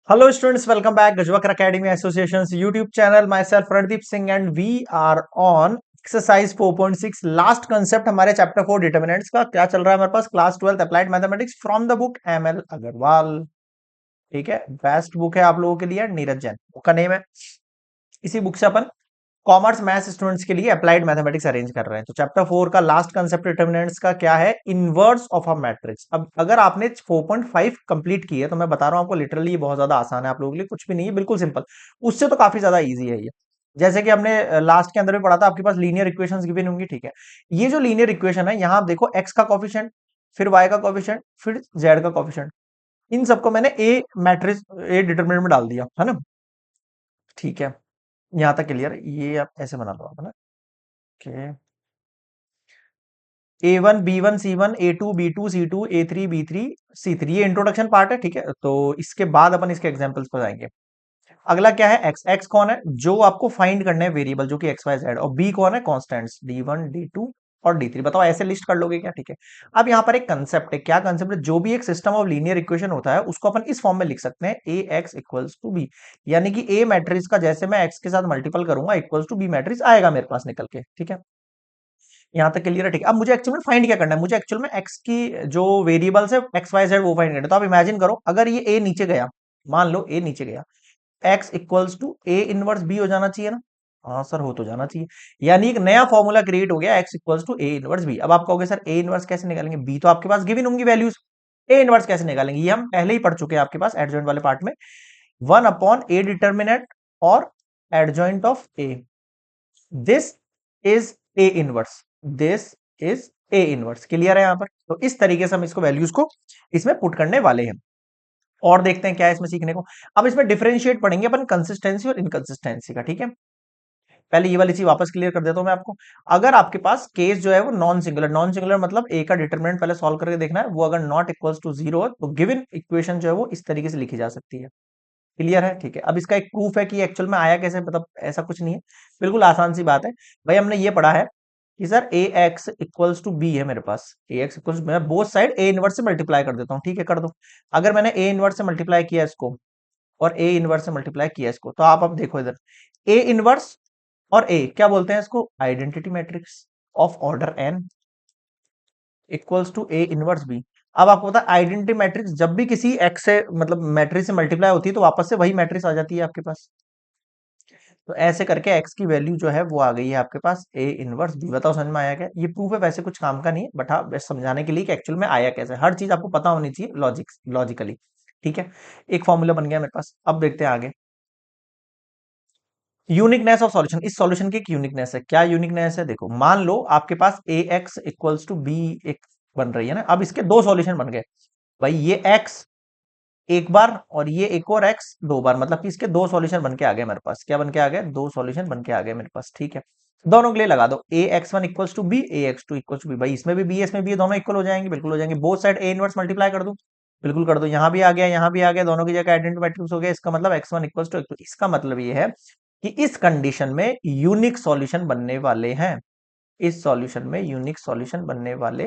Hello students, welcome back Gajwakar Academy Association's YouTube channel. Myself Pradip Singh and we are on exercise 4.6 last concept हमारे chapter 4 determinants का क्या चल रहा है हमारे पास class 12 applied mathematics from the book ML Agarwal. ठीक है, बेस्ट बुक है आप लोगों के लिए, नीरज जैन बुक का नेम है। इसी बुक से अपन कॉमर्स मैथ्स स्टूडेंट्स के लिए अप्लाइड मैथमेटिक्स अरेंज कर रहे हैं। तो चैप्टर 4 का लास्ट कंसेप्ट डिटर्मिनेंट्स का क्या है, इनवर्स ऑफ अ मैट्रिक्स। अब अगर आपने 4.5 कंप्लीट की है तो मैं बता रहा हूं आपको, लिटरली ये बहुत ज्यादा आसान है आप लोगों के लिए, कुछ भी नहीं है, बिल्कुल सिंपल। उससे तो काफी ज्यादा इजी है ये। जैसे कि हमने लास्ट के अंदर भी पढ़ा था, आपके पास लीनियर इक्वेशंस गिवन होंगी। ठीक है, ये जो लीनियर इक्वेशन है, यहां आप देखो एक्स का कॉफिशिएंट, फिर वाई का कॉफिशिएंट, फिर जेड का कॉफिशिएंट, इन सबको मैंने ए मैट्रिक्स ए डिटर्मिनेंट में डाल दिया है ना। ठीक है, यहां तक क्लियर। ये आप ऐसे बना लो आप, है ना। Okay, A1 B1 C1 A2 B2 C2 A3 B3 C3, ये इंट्रोडक्शन पार्ट है। ठीक है, तो इसके बाद अपन इसके एग्जांपल्स पर जाएंगे। अगला क्या है, एक्स। एक्स कौन है, जो आपको फाइंड करने हैं वेरिएबल, जो कि एक्स वाई जेड। और बी कौन है, कॉन्स्टेंट्स D1 D2 और D3। बताओ ऐसे लिस्ट कर लोगे क्या। ठीक है, अब यहाँ पर एक कंसेप्ट है। क्या कंसेप्ट है, जो भी एक सिस्टम ऑफ लीनियर इक्वेशन होता है उसको अपन इस फॉर्म में लिख सकते हैं, ए एक्स इक्वल्स टू बी। यानी कि ए मैट्रिक्स का जैसे मैं एक्स के साथ मल्टीपल करूंगा इक्वल्स टू बी मैट्रिक्स आएगा मेरे पास निकल के। ठीक है, यहाँ तक क्लियर है। ठीक है, अब मुझे एक्चुअल में फाइंड क्या करना है, मुझे एक्चुअल में एक्स की जो वेरिएबल्स है एक्स वाई जेड वो फाइंड करना है। तो आप इमेजिन करो, अगर ये ए नीचे गया, मान लो ए नीचे गया, x equals to A inverse B हो जाना चाहिए ना। हाँ सर, हो तो जाना चाहिए। यानी एक नया फॉर्मूला क्रिएट हो गया, x equals to A inverse B. अब आप कहोगे सर ए इनवर्स कैसे निकालेंगे, बी तो आपके पास गिवन होंगी वैल्यूज, ए इनवर्स कैसे निकालेंगे, ये हम पहले ही पढ़ चुके हैं आपके पास एडजॉइंट वाले पार्ट में। 1/a डिटर्मिनेंट और adjoint of A, this is A inverse, this is A inverse. Clear है यहाँ पर। तो इस तरीके से हम इसको वैल्यूज को इसमें पुट करने वाले हैं। और देखते हैं क्या है इसमें सीखने को। अब इसमें डिफरेंशिएट पढ़ेंगे अपन कंसिस्टेंसी और इनकंसिस्टेंसी का। ठीक है, पहले ये वाली चीज वापस क्लियर कर देता हूं मैं आपको। अगर आपके पास केस जो है वो नॉन सिंगुलर, नॉन सिंगुलर मतलब ए का डिटरमिनेंट पहले सॉल्व करके देखना है, वो अगर नॉट इक्वल्स टू जीरो है तो गिवन इक्वेशन जो है वो इस तरीके से लिखी जा सकती है। क्लियर है। ठीक है, अब इसका एक प्रूफ है कि एक्चुअल में आया कैसे, मतलब ऐसा कुछ नहीं है, बिल्कुल आसान सी बात है। भाई हमने ये पढ़ा है कि sir A x equals to B है मेरे पास, ए एक्स इक्वल्स, मैं बोथ साइड ए इनवर्स से मल्टीप्लाई कर देता हूँ। ठीक है, कर दो। अगर मैंने ए इनवर्स से मल्टीप्लाई किया इसको और ए इनवर्स से मल्टीप्लाई किया इसको, तो आप अब देखो इधर, ए इनवर्स और ए क्या बोलते हैं इसको, identity matrix of order n equals to A inverse B. अब आपको पता है आइडेंटिटी मैट्रिक्स जब भी किसी एक्स से मतलब मैट्रिक्स से मल्टीप्लाई होती है तो वापस से वही मैट्रिक्स आ जाती है आपके पास। तो ऐसे करके एक्स की वैल्यू जो है वो आ गई है आपके पास ए इनवर्स बी। बताओ समझ में आया क्या। ये प्रूफ है, वैसे कुछ काम का नहीं है, बट हाँ बस समझाने के लिए कि एक्चुअल में आया कैसे। हर चीज आपको पता होनी चाहिए लॉजिकली। ठीक है, एक फॉर्मूला बन गया मेरे पास। अब देखते हैं आगे, यूनिकनेस ऑफ सॉल्यूशन। इस सॉल्यूशन की एक यूनिकनेस है। क्या यूनिकनेस है, देखो मान लो आपके पास A x equals to B एक बन रही है ना। अब इसके दो सॉल्यूशन बन गए। भाई ये एक्स एक बार और ये एक और एक्स दो बार, मतलब कि इसके दो सॉल्यूशन बन के आ गए मेरे पास। क्या बन के आ गए, दो सॉल्यूशन बन के आ गए मेरे पास। ठीक है, दोनों के लिए लगा दो, A X one equals to B A X two equals to B. भाई इसमें भी बी इसमें भी, दोनों इक्वल हो जाएंगे, बिल्कुल हो जाएंगे। Both side A inverse multiply कर दो, बिल्कुल कर दो। यहाँ भी आ गया, यहाँ भी आ गया, दोनों की जगह आइडेंटिटी मैट्रिक्स हो गया। इसका मतलब x one equals to x two. इसका मतलब ये है कि इस कंडीशन में यूनिक सॉल्यूशन बनने वाले हैं, इस सॉल्यूशन में यूनिक सॉल्यूशन बनने वाले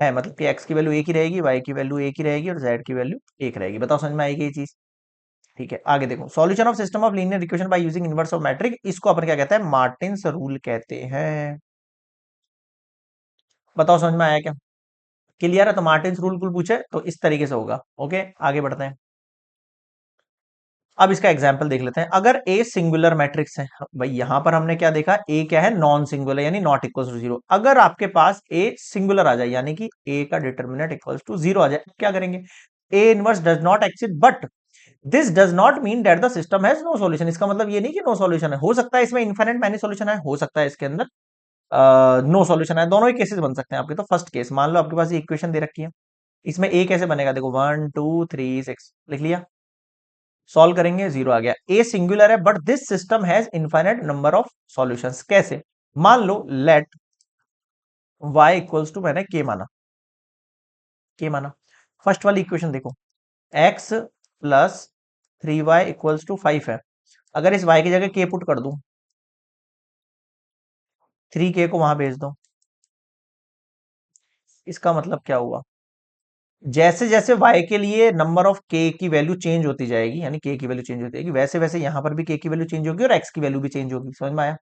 हैं। मतलब कि एक्स की वैल्यू एक ही रहेगी, वाई की वैल्यू एक ही रहेगी और जेड की वैल्यू एक रहेगी। बताओ समझ में आएगी ये चीज। ठीक है, आगे देखो, solution of system of linear equation by using inverse of matrix, इसको अपन क्या कहते हैं, मार्टिन्स रूल कहते हैं। बताओ समझ में आया क्या। क्लियर है। तो मार्टिन्स रूल कुल पूछे तो इस तरीके से होगा। ओके, आगे बढ़ते हैं। अब इसका एग्जाम्पल देख लेते हैं। अगर ए सिंगुलर मैट्रिक्स है, भाई यहां पर हमने क्या देखा, ए क्या है, नॉन सिंगुलर यानी नॉट इक्वल टू जीरो। अगर आपके पास ए सिंगुलर आ जाए यानी कि ए का डिटर्मिनेंट इक्वल्स टू जीरो आ जाए, क्या करेंगे, A inverse does not exist but this does not mean that the system has no solution. इसका मतलब ये नहीं कि नो सॉल्यूशन है, हो सकता है इसमें इनफाइनाइट मैनी सॉल्यूशन है, हो सकता है इसके अंदर नो सॉल्यूशन है। दोनों ही केसेस बन सकते हैं आपके। तो फर्स्ट केस, मान लो आपके पास ये इक्वेशन दे रखी है, इसमें ए कैसे बनेगा, देखो 1 2 3 6 लिख लिया, सॉल्व करेंगे, जीरो आ गया। ए सिंगुलर है but this system has infinite number of solutions. कैसे, मान लो लेट y इक्वल्स टू, मैंने के माना, के माना। फर्स्ट वाली इक्वेशन देखो, x plus 3y equals to 5 है। अगर इस y की जगह k पुट कर दूं, 3k को वहां भेज दो, इसका मतलब क्या हुआ, जैसे जैसे y के लिए नंबर ऑफ k की वैल्यू चेंज होती जाएगी, यानी k की वैल्यू चेंज होती जाएगी, वैसे वैसे यहां पर भी k की वैल्यू चेंज होगी और x की वैल्यू भी चेंज होगी। समझ में आया?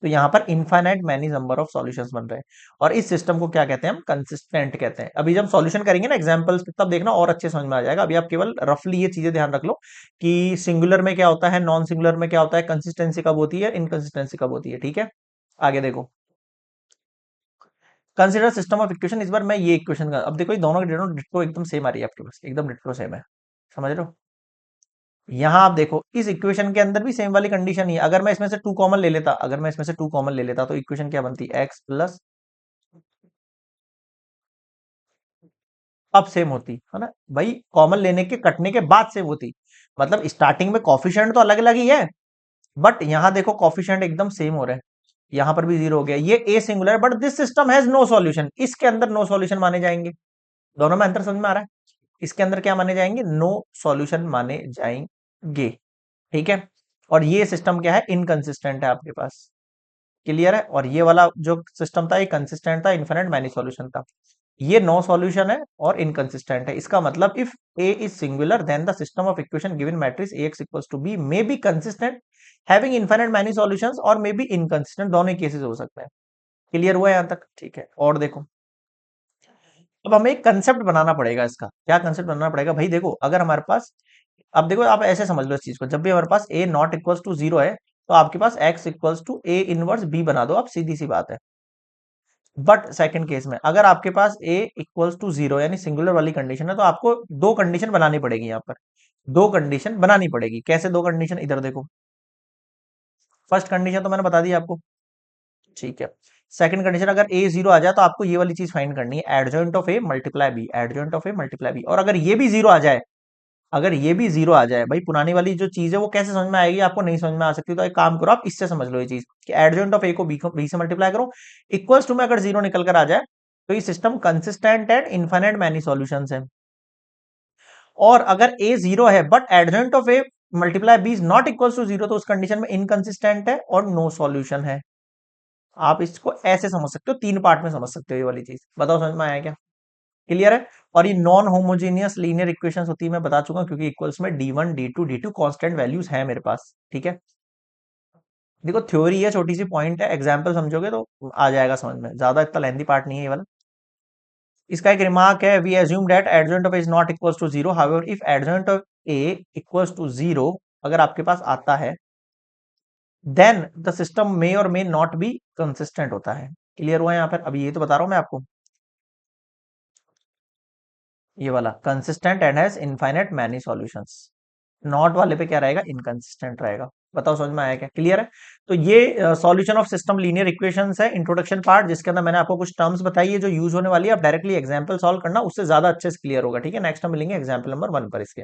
तो यहाँ पर infinite many number of solutions बन रहे हैं, और इस सिस्टम को क्या कहते हैं? हम कंसिस्टेंट कहते हैं। अभी जब सॉल्यूशन करेंगे ना एग्जांपल्स पे, तब देखना और अच्छे समझ में आ जाएगा। अभी आप केवल रफली ये चीजें ध्यान रख लो कि सिंगुलर में क्या होता है, नॉन सिंगुलर में क्या होता है, कंसिस्टेंसी कब होती है, इनकंसिस्टेंसी कब होती है। ठीक है, आगे देखो। Consider system of equation. इस बार मैं ये इक्वेशन का, अब देखो ये दोनों की डिट्टो एकदम सेम आ रही है आपके पास, एकदम डिट्टो सेम है। समझ रहे हो? यहां आप देखो इस इक्वेशन के अंदर भी सेम वाली कंडीशन ही है। अगर मैं इसमें से टू कॉमन ले लेता, अगर मैं इसमें से टू कॉमन ले लेता, तो इक्वेशन क्या बनती? एक्स प्लस, अब सेम होती है ना भाई, कॉमन लेने के कटने के बाद सेम होती। मतलब स्टार्टिंग में कॉफिशिएंट तो अलग अलग ही है, बट यहां देखो कॉफिशिएंट एकदम सेम हो रहे हैं। यहां पर भी जीरो हो गया, ये A singular, but this system has no solution. इसके अंदर नो सॉल्यूशन माने जाएंगे। दोनों में अंतर समझ में आ रहा है? इसके अंदर क्या माने जाएंगे? नो सॉल्यूशन माने जाएंगे। ठीक है, और ये सिस्टम क्या है? इनकंसिस्टेंट है आपके पास। क्लियर है? और ये वाला जो सिस्टम था ये कंसिस्टेंट था, इन्फिनिट मैनी सॉल्यूशन था। ये नो सॉल्यूशन है और इनकंसिस्टेंट है। इसका मतलब if A is singular then the system of equation given matrix Ax equals to B may be consistent having infinite many solutions और मे बी इनकंसिस्टेंट। दोनों cases हो सकते हैं। क्लियर हुआ यहां तक? ठीक है, और देखो अब हमें एक कंसेप्ट बनाना पड़ेगा इसका। क्या कंसेप्ट बनाना पड़ेगा भाई? देखो अगर हमारे पास, अब देखो आप ऐसे समझ लो इस चीज को, जब भी हमारे पास A not equals to zero है, तो आपके पास X equals to A inverse B बना दो आप, सीधी सी बात है। बट सेकंड केस में अगर आपके पास ए इक्वल्स टू जीरो यानी सिंगुलर वाली कंडीशन है, तो आपको दो कंडीशन बनानी पड़ेगी। यहाँ पर दो कंडीशन बनानी पड़ेगी। कैसे दो कंडीशन? इधर देखो, फर्स्ट कंडीशन तो मैंने बता दी आपको, ठीक है। सेकंड कंडीशन, अगर ए जीरो आ जाए तो आपको ये वाली चीज फाइंड करनी है, adjoint of A multiply B, adjoint of A multiply B. और अगर ये भी जीरो आ जाए, अगर ये भी जीरो आ जाए, भाई पुरानी वाली जो चीज है वो कैसे समझ में आएगी? आपको नहीं समझ में आ सकती, तो एक काम करो, आप इससे समझ लो ये चीज कि एडजॉइंट ऑफ ए को बी से मल्टीप्लाई करो, इक्वल्स टू में अगर जीरो निकल कर आ जाए, तो ये system consistent and infinite many solutions है। और अगर ए जीरो है but adjoint of A multiply B is not equals to zero, तो उस कंडीशन में इनकंसिस्टेंट है और नो सॉल्यूशन है। आप इसको ऐसे समझ सकते हो, तीन पार्ट में समझ सकते हो ये वाली चीज। बताओ समझ में आया क्या? क्लियर है? और ये नॉन होमोजेनियस लीनियर इक्वेशंस होती है, मैं बता चुका, क्योंकि इक्वल्स में D1 D2 D2 constant values है मेरे पास। ठीक है, देखो थ्योरी है, छोटी सी पॉइंट है, एग्जांपल समझोगे तो आ जाएगा समझ में, ज्यादा इतना लेंथी पार्ट नहीं है ये वाला। इसका एक रिमार्क है, we assume that adjoint of A is not equals to zero, however if adjoint of A equals to zero, अगर आपके पास आता है, देन द सिस्टम मे और मे नॉट बी कंसिस्टेंट होता है। क्लियर हुआ यहाँ पर? अभी ये तो बता रहा हूं मैं आपको, ये वाला consistent and has infinite many solutions. Not वाले पे क्या रहेगा? इनकंसिस्टेंट रहेगा। बताओ समझ में आया क्या? क्लियर है? तो ये solution of system linear equations है, इंट्रोडक्शन पार्ट, जिसके अंदर मैंने आपको कुछ टर्म्स बताई है जो यूज होने वाली है। आप डायरेक्टली एग्जांपल सॉल्व करना, उससे ज्यादा अच्छे से क्लियर होगा। ठीक है, नेक्स्ट हम मिलेंगे एग्जांपल नंबर 1 पर इसके।